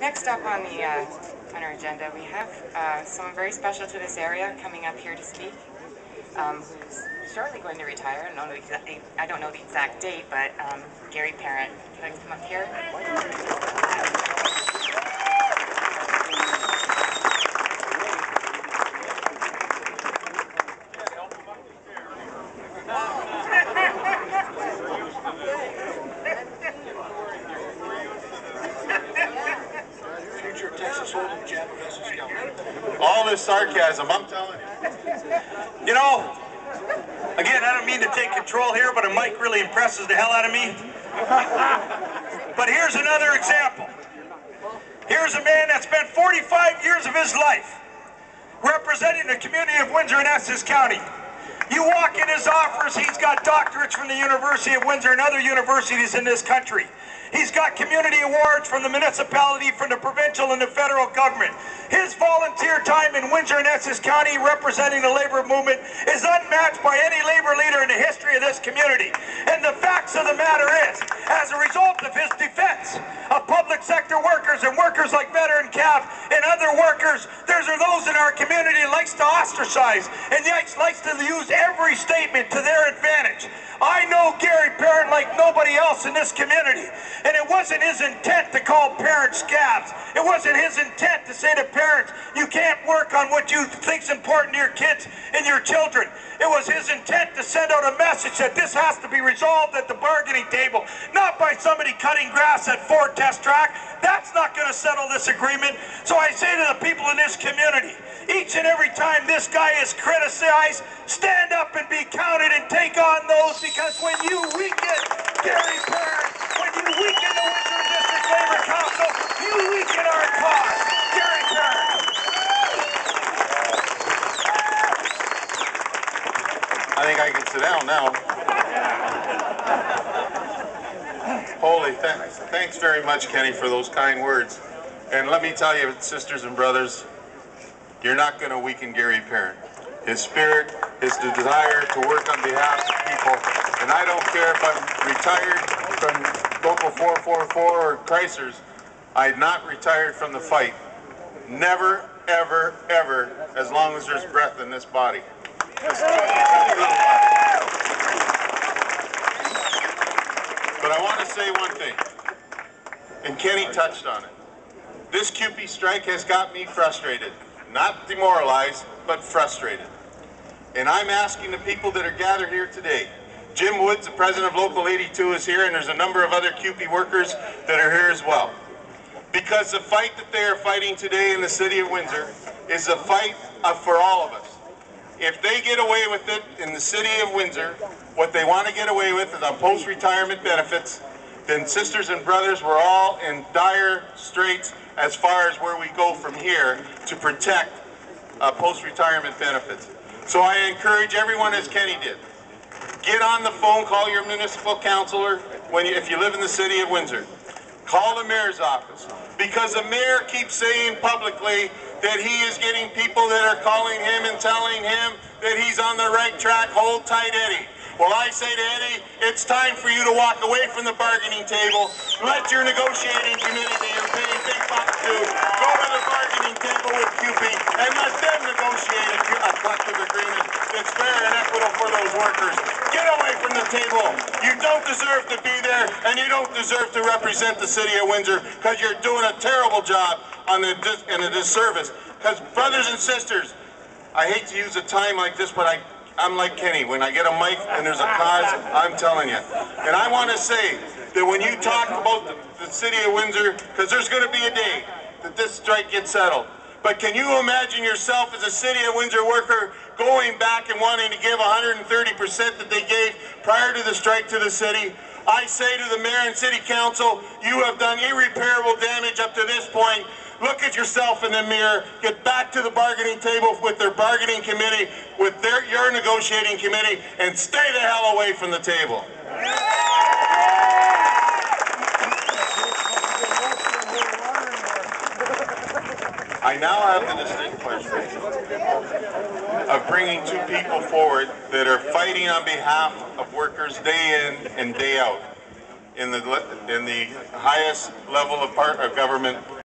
Next up on our agenda, we have someone very special to this area coming up here to speak, who's shortly going to retire. I don't know the exact date, but Gary Parent, would you like to come up here? All this sarcasm, I'm telling you. You know, again, I don't mean to take control here, but a mic really impresses the hell out of me. But here's another example. Here's a man that spent 45 years of his life representing the community of Windsor and Essex County. You walk in his office, he's got doctorates from the University of Windsor and other universities in this country. He's got community awards from the municipality, from the provincial and the federal government. His volunteer time in Windsor and Essex County representing the labor movement is unmatched by any labor leader in the history of this community. And the facts of the matter is, as a result of his defense of public sector workers and workers like veteran CAF and other workers, there are those in our community that likes to ostracize and likes to use every statement to their advantage. I know Gary Parent like nobody else in this community, and it wasn't his intent to call parents scabs. It wasn't his intent to say to parents, you can't work on what you think's important to your kids and your children. It was his intent to send out a message that this has to be resolved at the bargaining table, not by somebody cutting grass at Ford Test Track. That's not going to settle this agreement. So I say to the people in this community, each and every time this guy is criticized, stand up and be counted and take on those, because when you weaken Gary Parent, when you weaken the Windsor District Labor Council, you weaken our cause. Gary Parent. I think I can sit down now. Holy, thanks very much, Kenny, for those kind words. And let me tell you, sisters and brothers, you're not going to weaken Gary Parent. His spirit, his desire to work on behalf of people, and I don't care if I'm retired from Local 444 or Chrysler's, I'm not retired from the fight. Never, ever, ever, as long as there's breath in this body. But I want to say one thing, and Kenny touched on it. This CUPE strike has got me frustrated. Not demoralized, but frustrated. And I'm asking the people that are gathered here today. Jim Woods, the president of Local 82, is here, and there's a number of other CUPE workers that are here as well. Because the fight that they are fighting today in the city of Windsor is a fight for all of us. If they get away with it in the city of Windsor, what they want to get away with is on post-retirement benefits, then sisters and brothers, we're all in dire straits as far as where we go from here to protect post-retirement benefits. So I encourage everyone, as Kenny did, get on the phone, call your municipal councilor if you live in the city of Windsor. Call the mayor's office, because the mayor keeps saying publicly that he is getting people that are calling him and telling him that he's on the right track. Hold tight, Eddie. Well, I say to Eddie, it's time for you to walk away from the bargaining table. Let your negotiating committee that you're paying big bucks to go to the bargaining table with CUPE and let them negotiate a collective agreement that's fair and equitable for those workers. Get away from the table. You don't deserve to be there, and you don't deserve to represent the city of Windsor, because you're doing a terrible job and a disservice. Because, brothers and sisters, I hate to use a time like this, but I'm like Kenny. When I get a mic and there's a cause, I'm telling you. And I want to say that when you talk about the city of Windsor, because there's going to be a day that this strike gets settled. But can you imagine yourself as a city of Windsor worker going back and wanting to give 130% that they gave prior to the strike to the city? I say to the mayor and city council, you have done irreparable damage up to this point. Look at yourself in the mirror, get back to the bargaining table with their bargaining committee, with your negotiating committee, and stay the hell away from the table. I now have the distinct pleasure of bringing two people forward that are fighting on behalf of workers day in and day out in the highest level of government